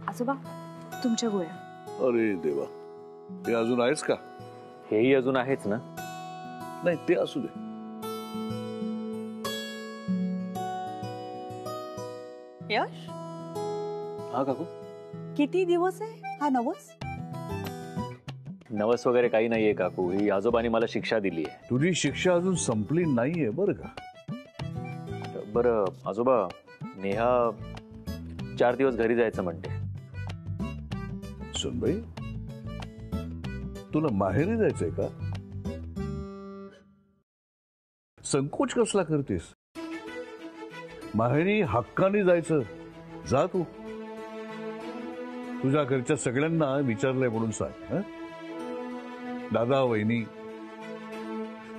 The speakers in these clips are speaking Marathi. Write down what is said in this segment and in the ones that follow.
आजोबा तुमच्या गोळ्या. अरे देवा, ते अजून आहेच का? हेही अजून आहेच ना. नाही ते असू दे. यश, हा काकू. किती दिवस आहे हा नवस? नवस वगैरे काही नाहीये काकू, ही आजोबांनी मला शिक्षा दिली आहे. तुझी शिक्षा अजून संपली नाहीये बरं का? बरं आजोबा, नेहा 4 दिवस घरी जायचं म्हणते. सुनबाई, तुला माहेरी जायचंय का? संकोच कसला करतेस? माहेरी हक्काने जायचं. जा तू. तुझ्या घरच्या सगळ्यांना विचारलंय म्हणून सांग. दादा वहिनी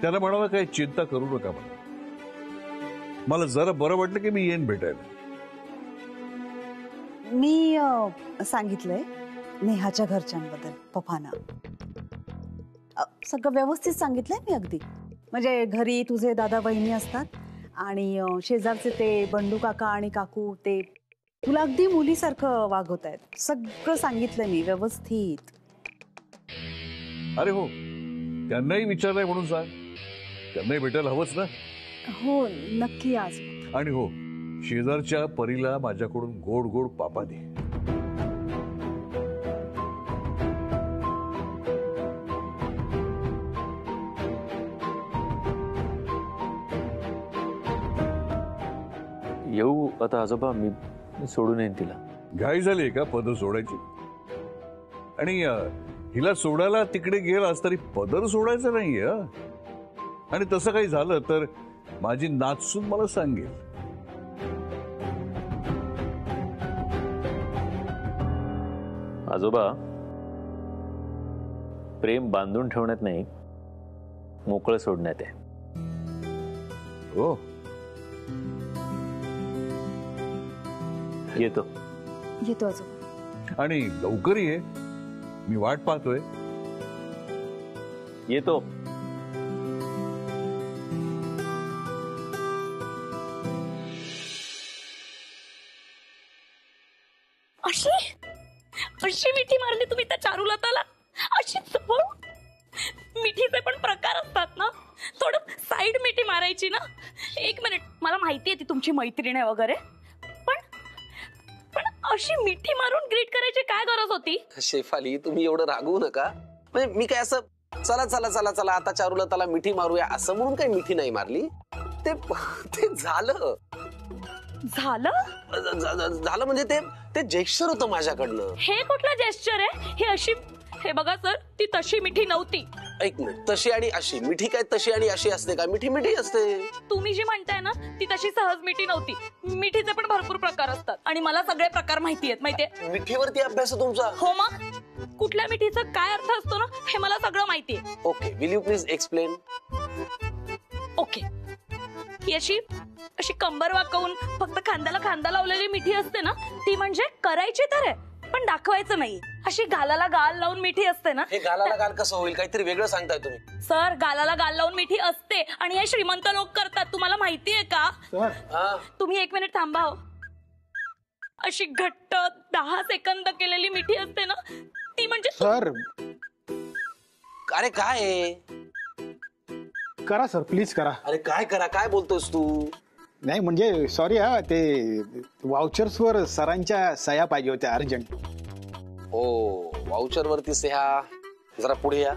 त्याला म्हणावं काही चिंता करू नका. मला जरा बरं वाटलं की मी येईन भेटायला. मी सांगितलंय नेहाच्या घरच्यांबद्दल पप्पांना. सगळं व्यवस्थित सांगितलंय मी अगदी. म्हणजे घरी तुझे दादा वहिनी असतात आणि शेजारचे ते बंडू काका आणि काकू ते तुला अगदी मुलीसारखं वागवत आहेत. सगळं सांगितलंय मी व्यवस्थित. अरे हो, त्यांनाही विचारलंय म्हणून सांग. त्यांनाही भेटायला हवंच ना. हो नक्की आज. आणि हो, शेजारच्या परीला माझ्याकडून गोड गोड पापा दे. येऊ आता आजोबा, मी सोडून येईन तिला. घाई झाली का पदर सोडायची? आणि हिला सोडायला तिकडे गेलास तरी पदर सोडायचं नाहीये. आणि तसं काही झालं तर माझी नाचसून मला सांगेल. आजोबा, प्रेम बांधून ठेवण्यात नाही, मोकळं सोडण्यात आहे. हो, येतो. येतो आजोबा. आणि लवकर ये, मी वाट पाहतोय. येतो. अशी अशी मिठी मारली तुम्ही त्या चारुलताला? अशी जवळ मिठीचे पण प्रकार असतात ना, थोडं साईड मिठी मारायची ना. एक मिनिट, मला माहिती आहे ती तुमची मैत्रीण आहे वगैरे, पण अशी मिठी मारून ग्रीट करायची काय गरज होती? शेफाली, तुम्ही एवढं रागवू नका. म्हणजे मी काय असं चला चला चला चला आता चारुलताला मिठी मारूया असं म्हणून काही मिठी नाही मारली. ते झालं झालं म्हणजे ते जेस्चर होतं माझ्याकडनं. हे कुठलं जेस्चर आहे? हे अशी, हे बघा सर, ती तशी मिठी नव्हती. एक मिनिट, तशी आणि अशी मिठी काय तशी आणि अशी असते का? मिठी मिठी असते. तुम्ही जी म्हणताय ना ती तशी सहज मिठी नव्हती. मिठीचे पण भरपूर प्रकार असतात आणि मला सगळे प्रकार माहिती आहेत. माहितीये? मिठीवरती अभ्यास आहे तुमचा? हो, मग कुठल्या मिठीचा काय अर्थ असतो ना हे मला सगळं माहितीये. Okay, will you please explain? Okay, ही अशी अशी कंबर वाकवून फक्त खांद्याला खांदा लावलेली मिठी असते ना, ती म्हणजे करायची तर आहे पण दाखवायचं नाही. अशी गालाला गाल लावून मिठी असते ना. हे गालाला गाल कसं होईल? काहीतरी वेगळं सांगताय तुम्ही. सर, गालाला गाल लावून मिठी असते आणि हे श्रीमंत लोक करतात. तुम्हाला माहितीये का? तुम्ही एक मिनिट थांबा. हो, अशी घट्ट 10 सेकंद केलेली मिठी असते ना, ती म्हणजे. सर, अरे काय करा सर, प्लीज करा. अरे काय करा? काय बोलतोस तू? नाही म्हणजे सॉरी हा, ते वाउचर्स वर सरांच्या सह्या पाहिजे होत्या अर्जंट. हो, वाउचर वरती सह्या. जरा पुढे या.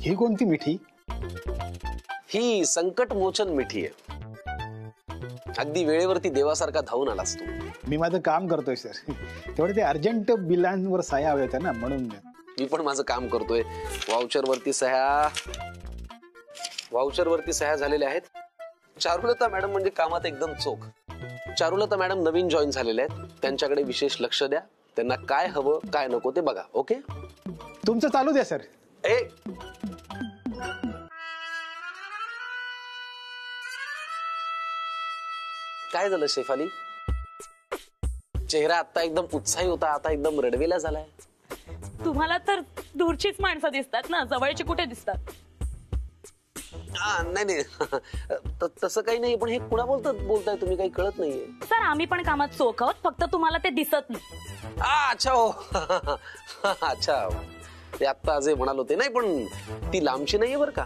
ही कोणती मिठी? ही संकट मोचन मिठी आहे. अगदी वेळेवरती देवासारखा धावून आलास तू. मी माझं काम करतोय सर. तेवढे ते अर्जंट बिलांवर सह्या हव्या होत्या ना, म्हणून. मी पण माझं काम करतोय. वाउचर वरती सह्या झालेल्या आहेत. चारुलता मॅडम म्हणजे कामात एकदम चोख. चारुलता मॅडम नवीन जॉईन झालेल्या आहेत. त्यांच्याकडे विशेष लक्ष द्या. त्यांना काय हवं काय नको ते बघा. ओके, तुमचं चालू द्या सर. काय झालं शेफाली? चेहरा आता एकदम उत्साही होता, आता एकदम रडवेला झालाय. तुम्हाला तर दूरचीच माणसं दिसतात ना, जवळची कुठे दिसतात? नाही नाही तसं काही नाही, पण हे कुणा बोलताय तुम्ही, काही कळत नाहीये. सर आम्ही पण कामात चोख आहोत, फक्त तुम्हाला ते दिसत नाही. अच्छा हो अच्छा, ते आत्ता अजय म्हणाल होते. नाही पण ती लांबची नाहीये बरं का,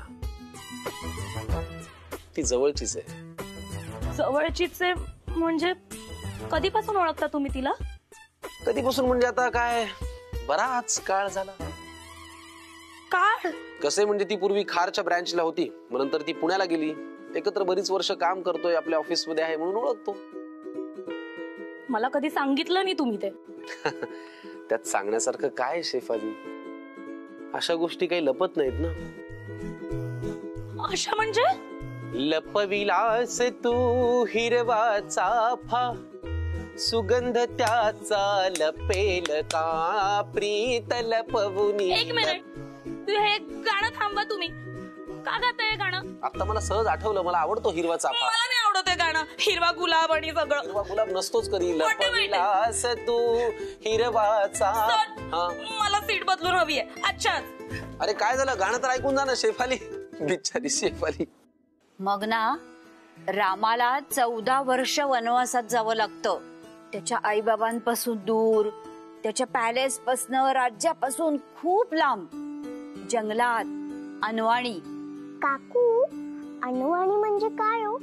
ती जवळचीच आहे. जवळचीच आहे म्हणजे कधीपासून ओळखता तुम्ही तिला? कधीपासून म्हणजे आता काय बराच काळ झाला. काय कसे म्हणजे ती पूर्वी खारच्या ब्रँचला होती, मग नंतर ती पुण्याला गेली. एकत्र बरीच वर्ष काम करतोय, आपल्या ऑफिस मध्ये आहे म्हणून ओळखतो. मला कधी सांगितलं नाही तुम्ही ते. त्यात सांगण्यासारखं काय शेफाली, अशा गोष्टी काही लपत नाहीत ना. अशा म्हणजे लपविलास तू हिरवा चाफा, सुगंध त्याचा लपेल का प्रीत लपवुनी. एक मिनिट, हे गाणं थांबवा तुम्ही. का गाताय गाणं? आता मला सहज आठवलं, मला आवडतो हिरवा चाफा. मला नाही आवडत हे गाणं. हिरवा गुलाब आणि सगळं. हिरवा गुलाब नसतोच कधी. मोठे लपविलास तू हिरवा चाफा. मला सीट बदलून हवी आहे. अच्छा अरे काय झालं, गाणं तर ऐकून जा ना शेफाली. बिचारी शेफाली. मग ना रामाला 14 वर्ष वनवासात जावं लागतं, त्याच्या आईबाबांपासून दूर, त्याच्या पॅलेस पासून, राज्यापासून खूप लांब, जंगलात, अनवाणी. काकू, अनवाणी म्हणजे काय हो?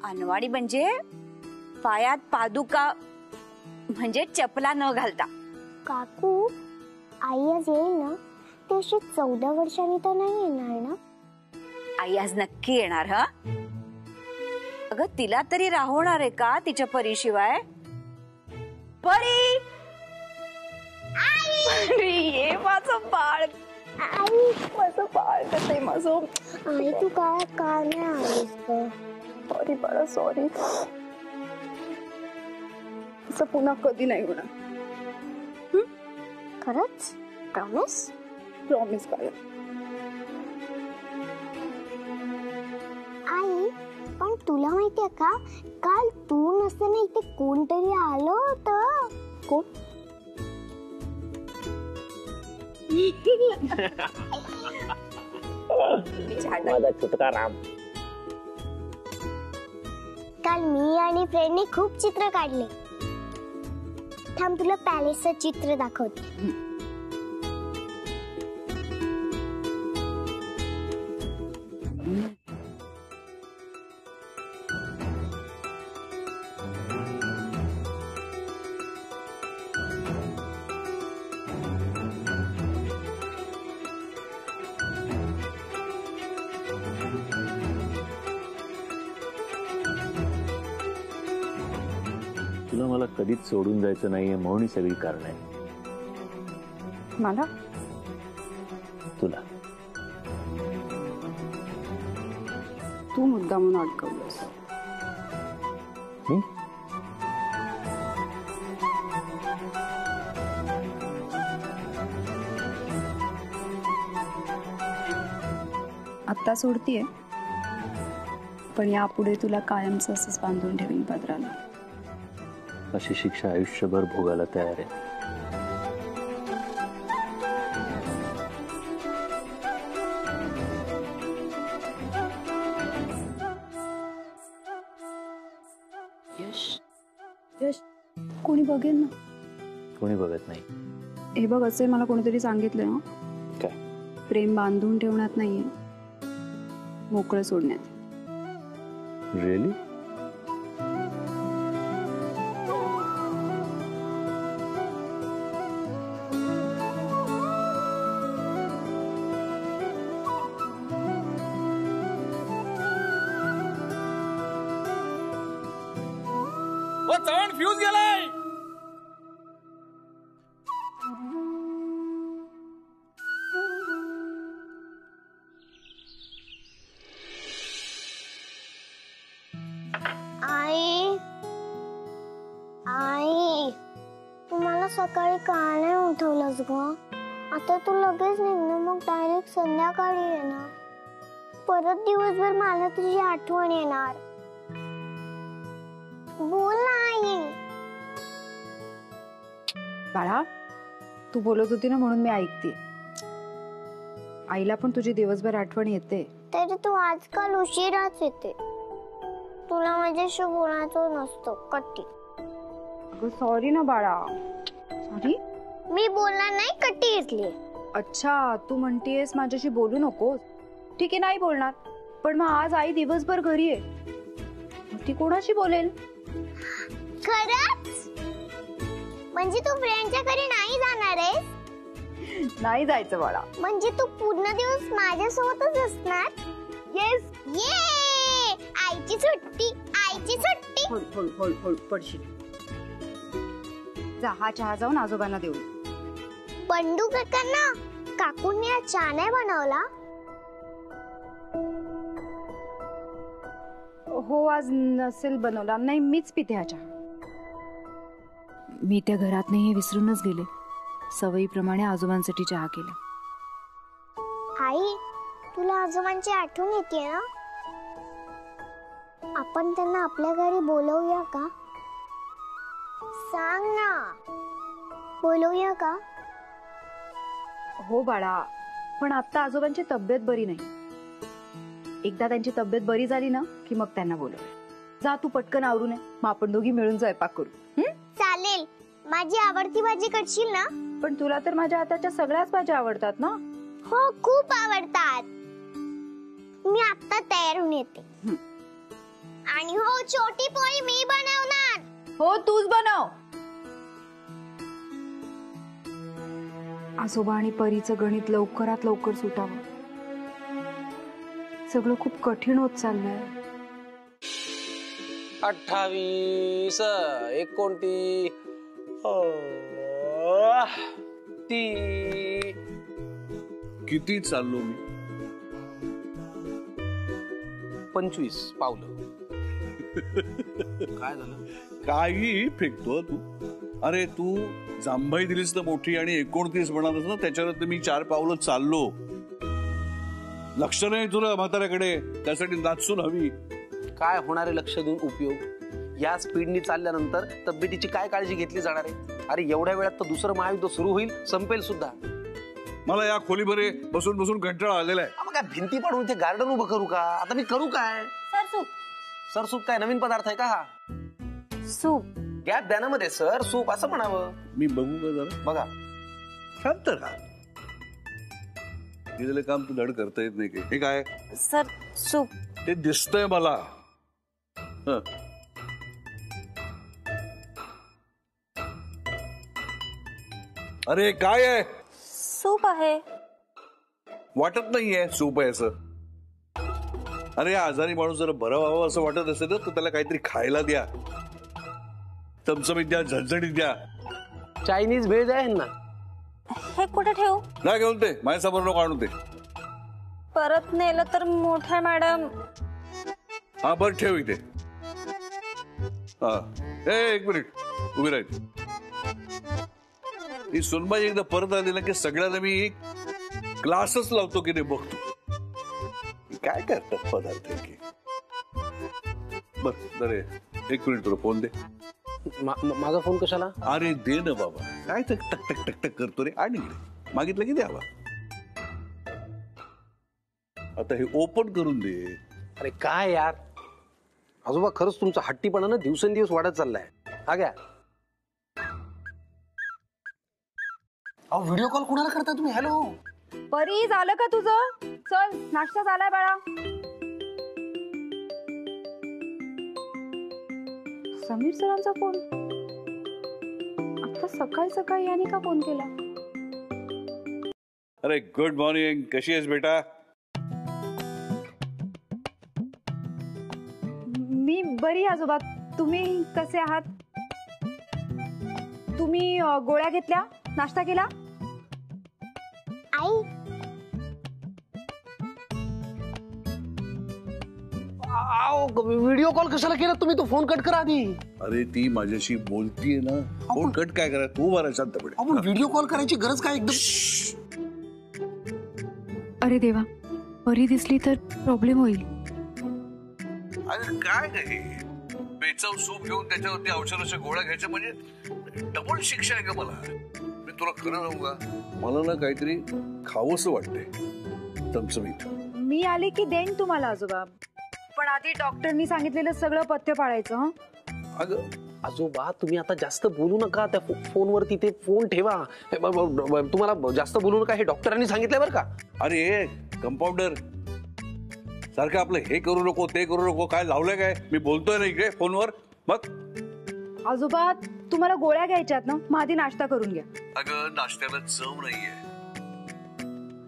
अनवाणी म्हणजे पायात पादुका, म्हणजे चपला न घालता. काकू, आई आज येईल ना, ती अशी 14 वर्षांनी तर नाही येणार ना? आई आज नक्की येणार. हा अगं, तिला तरी राहणार आहे का तिच्या परीशिवाय? परी, परी, ये माझं बाळ. आई, माझं बाळ कसं आहे माझं. आई तू काय नाही आलीस तर? सॉरी बाळा, सॉरी. असं पुन्हा कधी नाही होणार. खरंच? प्रॉमिस? प्रॉमिस बाळा. आई, पण तुला माहितीये का, काल तू नसताना इथे कोणतरी आलं होतं. कोण? माझा छोटा राम. काल मी आणि फ्रेंडने खूप चित्र काढले. थांब, तुला पॅलेसचं चित्र दाखवते. तुला मला कधीच सोडून जायचं नाहीये म्हणून ही सगळी कारण आहे. मला तुला तू मुद्दामून अडकवलंस. मी आत्ता सोडतीये, पण यापुढे तुला कायमचं असंच बांधून ठेवीन पदराला. अशी शिक्षा आयुष्यभर भोगायला तयार आहे. यश, यश, कोणी बघेल ना? कोणी बघत नाही. हे बघ, असे मला कोणीतरी सांगितलं ना, काय? प्रेम बांधून ठेवण्यात नाहीये, मोकळं सोडण्यात. रिअली? चव्हाण फ्यूज गेलाय. आई, आई, तू मला सकाळी का नाही उठवलंस ग? आता तू लगेच निघणं, मग डायरेक्ट संध्याकाळी येणार. परत दिवसभर मला तुझी आठवण येणार. बोल ना आई. बाळा, तू बोलत होती ना म्हणून मी ऐकते. आईला पण तुझी दिवसभर आठवण येते. तरी तू आजकाल उशिराच येते. तुला माझ्याशी बोलायचं नसतं कट्टी. अगं सॉरी ना बाळा. सॉरी. मी बोलणार नाही, कट्टी घेतली. अच्छा, तू म्हणतेस माझ्याशी बोलू नकोस. ठीक आहे, नाही बोलणार. पण मग आज आई दिवसभर घरी आहे, मग ती कोणाशी बोलेल? खरंच? म्हणजे तू फ्रेंडच्या घरी नाही जाणार आहेस? नाही जायचं बाळा. म्हणजे तू पूर्ण दिवस माझ्यासोबतच असणार? येस. ये आईची सुट्टी, आईची सुट्टी. होळ पडशील. जा, हा चहा जाऊन आजोबांना देऊ. बंडू काकांना काकूंनी आज चहा नाही बनवला? हो, आज नसेल बनवला. नाही, मीच पिते हा चहा. मी त्या घरात नाही हे विसरूनच गेले. सवयीप्रमाणे आजोबांसाठी चहा केला. आई, तुला आजोबांची आठवण येते ना? आपण त्यांना आपल्या घरी बोलवूया का? सांग ना, बोलवूया का? हो बाळा, पण आता आजोबांची तब्येत बरी नाही. एकदा त्यांची तब्येत बरी झाली ना की मग त्यांना बोलव. जा तू पटकन आवरून ये, मग आपण दोघी मिळून स्वयंपाक करू. चालेल. माझी आवडती भाजी करशील ना? पण तुला तर माझ्या हाताच्या सगळ्याच भाज्या आवडतात ना? हो, खूप आवडतात. मी आता तयार होऊन येते. आणि हो, छोटी पोळी मी बनवणार. हो, तूच बनव. आजोबा आणि परीचं गणित लवकरात लवकर सुटावं. सगळं खूप कठीण होत चाललंय. 28 29 30. किती चाललो मी? 25 पावलं. काय झालं? काही फेकतो तू. अरे तू जांभई दिलीस तर मोठी आणि 29 म्हणालस ना, त्याच्यावर मी 4 पावलं चाललो. लक्ष नाही तुला म्हाताऱ्याकडे, त्यासाठी नाचून हवी. काय होणारे लक्ष देऊन उपयोग? या स्पीडनी चालल्यानंतर तब्येतीची काय काळजी घेतली जाणार आहे? अरे एवढ्या वेळात तर दुसरं महायुद्ध सुरू होईल, संपेल सुद्धा. मला या खोलीमध्ये बसून बसून कंटाळा आलेला आहे. मग काय भिंती पाडून ते गार्डन उभं करू का? आता मी करू काय? सर सरसूप काय नवीन पदार्थ आहे का हा? सूप. गॅप द्या ना मध्ये सर सूप असं म्हणावं. मी बघू का जरा? बघा. शांत राहा. दिलेलं काम तू धड करता येत नाही की. हे काय? Sir soup. ते दिसतंय मला. अरे काय आहे? सूप आहे. वाटत नाहीये सूप आहे असं. अरे आजारी माणूस जरा बरं व्हावं असं वाटत असेल ना, तर त्याला काहीतरी खायला द्या. चमचमीत द्या, झणझणीत द्या. चायनीज व्हेज आहे ना? हे कुठे ठेवू? नाही घेऊन ते माझ्यासमोर नको आणू ते. परत नेलं तर मोठ्या मॅडम. हा बरं ठेव इथे. हा, एक मिनिट उभी राहील. ही सुनबाई एकदा परत आली ना की सगळ्यांना मी क्लासच लावतो की नाही बघतो. काय करतात पदार्थ की. बर अरे एक मिनिट तुला फोन दे. माझा फोन कशाला? अरे दे ना बाबा. काय टक टक टक टक टक करतो रे. आणि मागितलं की द्यावा. आता हे ओपन करून दे. अरे काय यार आजोबा, खरंच तुमचा हट्टीपणा ना दिवसेंदिवस वाढत चाललाय. हा घ्या. अहो व्हिडिओ कॉल कुणाला करता तुम्ही? हॅलो परी, झालं का तुझं? चल, नाश्ता झालाय बाळा. समीर सरांचा फोन. आता सकाळी सकाळी याने का फोन केला? अरे गुड मॉर्निंग, कशी आहेस बेटा? मी बरी आजोबा. तुम्ही कसे आहात? तुम्ही गोळ्या घेतल्या, नाश्ता केला? आई, व्हिडिओ कॉल कशाला केला तुम्ही? तो फोन कट करा आधी. अरे ती माझ्याशी बोलतीये ना. फोन कट काय करा? तू बरा शांतपणे. आपण व्हिडिओ कॉल करायची गरज काय? एकदम अरे देवा, परी दिसली तर प्रॉब्लेम होईल. अरे काय नाही, बेचव सूप घेऊन त्याच्यावरती औषधाच्या गोळ्या घ्यायच्या म्हणजे डबल शिक्षा आहे का मला? तुला खरं राहू का, मला ना काहीतरी खावंसं वाटतंय चमचमीत. मी आले की देईन तुम्हाला आजोबा, पण आधी डॉक्टरनी सांगितलेलं सगळं पथ्य पाळायचं. हं? अगं आजोबा तुम्ही आता जास्त बोलू नका, त्या फोनवरती ते फोन ठेवा. तुम्हाला जास्त बोलू नका हे डॉक्टरांनी सांगितलंय बरं का. अरे कंपाऊंडर सारखं आपलं हे करू नको ते करू नको, काय लावलंय काय? मी बोलतोय ना इकडे फोनवर. मग आजोबा तुम्हाला गोळ्या घ्यायच्यात ना, मग आधी नाश्ता करून घ्या. अगं नाश्त्याला चव नाहीये,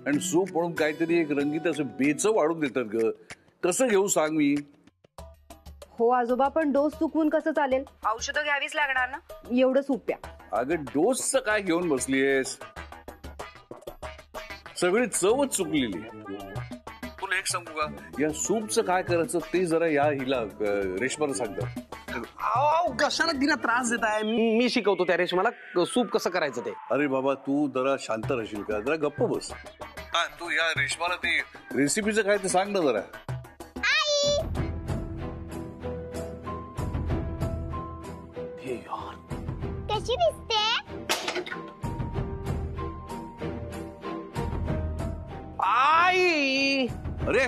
आणि सूप म्हणून काहीतरी एक रंगीत असं बेचव वाढून देतात ग. कसं घेऊ सांग मी? हो आजोबा, पण डोस चुकवून कसं चालेल? औषधं घ्यावीच लागणार ना. एवढं सूप प्या. अगं डोसचं काय घेऊन बसलीयस? सगळी चवच चुकलेली. तुला एक सांगू का, या सूपचं काय करायचं ते जरा या हिला रेशमाला सांगतात. कशाला तिला त्रास देत आहे? मी शिकवतो त्या रेशमाला सूप कसं करायचं ते. अरे बाबा तू जरा शांत राहशील का? जरा गप्प बस. हा तू या रेशमाला ते रेसिपीचं काय ते सांग ना जरा. कशी दिसते? आई अरे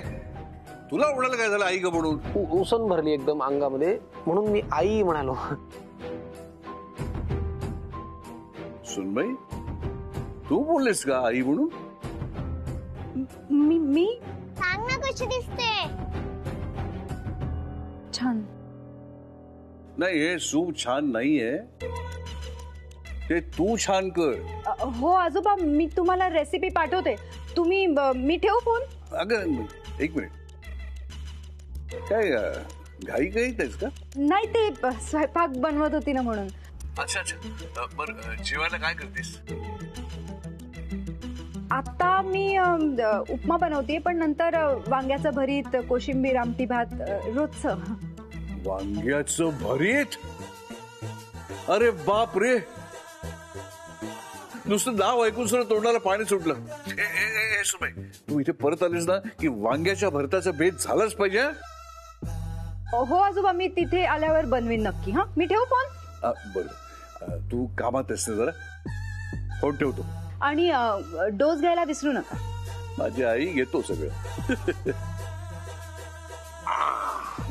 तुला ओढायला काय झालं आई का म्हणून? उसण भरली एकदम अंगामध्ये, म्हणून मी आई म्हणालो. सुनबाई तू बोललेस का आई म्हणून? मी सांग ना कशी दिसते? छान. नाही हे सूप छान नाहीये, ते तू छान कर. हो आजोबा, मी तुम्हाला रेसिपी पाठवते. तुम्ही मी ठेवू फोन? अगं एक मिनिट, काय घाई आहेस का? नाही, ते स्वयंपाक बनवत होती ना म्हणून. अच्छा अच्छा, बर जेवायला काय करतेस? आता मी उपमा बनवते, पण नंतर वांग्याचं भरीत, कोशिंबीर, आमटी, भात, रोजचं. वांग्याचं भरीत? अरे बाप रे, नुसतं नाव ऐकून सुद्धा तोंडाला पाणी सुटलं. सुबाई तू इथे परत आलीस ना की वांग्याच्या भरताचा बेत झालाच पाहिजे. हो आजोबा, मी तिथे आल्यावर बनवीन नक्की. हा मी ठेवू फोन? बरं तू कामात आहेस ना, जरा फोन ठेवतो. आणि डोस घ्यायला विसरू नका. माझी आई घेतो सगळं.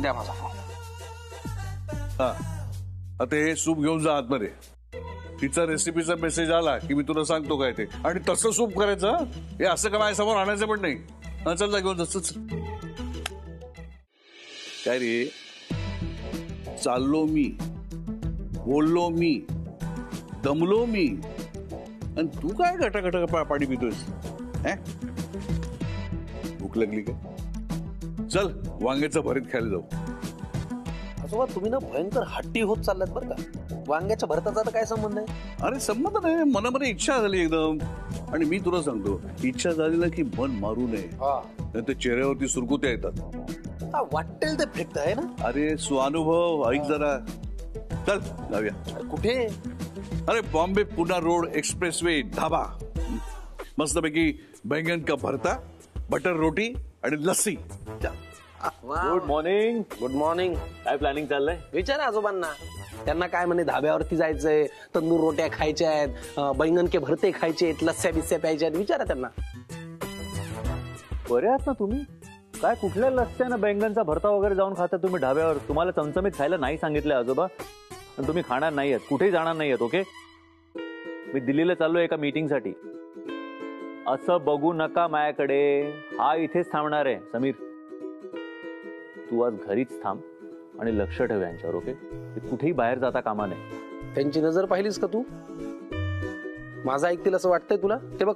द्या माझा फोन. हा आता हे सूप घेऊन जा आतमध्ये. तिचा रेसिपीचा मेसेज आला की मी तुला सांगतो काय ते, आणि तसं सूप करायचं. हे असं का माझ्या समोर आणायचं पण नाही. हा चल घेऊन तसंच. काय रे, चाललो मी, बोललो मी, दमलो मी, आणि तू काय घटा पाणी पितोयस? भूक लागली का? चल वांग्याचं भरीत खायला जाऊ. आजोबा तुम्ही ना भयंकर हट्टी होत चाललात बरं का. वांग्याच्या भरताचा तर काय संबंध आहे? अरे संबंध नाही, मनामध्ये इच्छा झाली एकदम. आणि मी तुला सांगतो, इच्छा झाली ना की मन मारू नये, नाही तर चेहऱ्यावरती सुरकुत्या येतात. वाटेल ते फेकत आहे ना. अरे स्वानुभव ऐक जरा. चल जाऊया. कुठे? अरे बॉम्बे पुणे रोड एक्सप्रेसवे ढाबा. मस्तपैकी बैंगन का भरता, बटर रोटी आणि lassi. Good morning. Good morning. काय प्लॅनिंग चाललंय? विचारा आजोबांना. त्यांना काय म्हणे धाब्यावरती जायचंय, तंदूर रोट्या खायच्या आहेत, बैंगन के भरते खायचे आहेत, लस्स्या बिस्स्या प्यायच्या आहेत. विचारा त्यांना. बरे आहात ना तुम्ही? काय कुठल्या लस्स्यानं बैंगनचा भरता वगैरे जाऊन खाता तुम्ही ढाब्यावर? तुम्हाला चमचमीत खायला नाही सांगितलंय आजोबा, आणि तुम्ही खाणार नाही आहेत, कुठेही जाणार नाही आहेत. ओके, मी दिल्लीला चाललोय एका मीटिंगसाठी. असं बघू नका माझ्याकडे. हा इथेच थांबणार आहे. समीर तू आज घरीच थांब आणि लक्ष ठेव यांच्यावर. ओके, कुठेही बाहेर जाता कामा नये. त्यांची नजर पाहिलीस का तू? माझा ऐकतील असं वाटतंय तुला? ते बघ.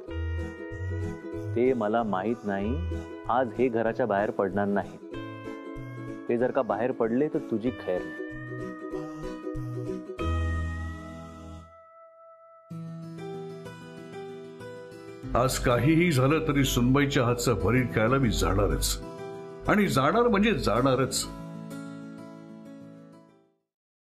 ते मला माहित नाही. आज हे घराच्या बाहेर पडणार नाही. ते जर का बाहेर पडले तर तुझी खैर नाही. आज काहीही झालं तरी सुनबाईच्या हातचं भरीत खायला मी जाणारच, आणि जाणार म्हणजे जाणारच.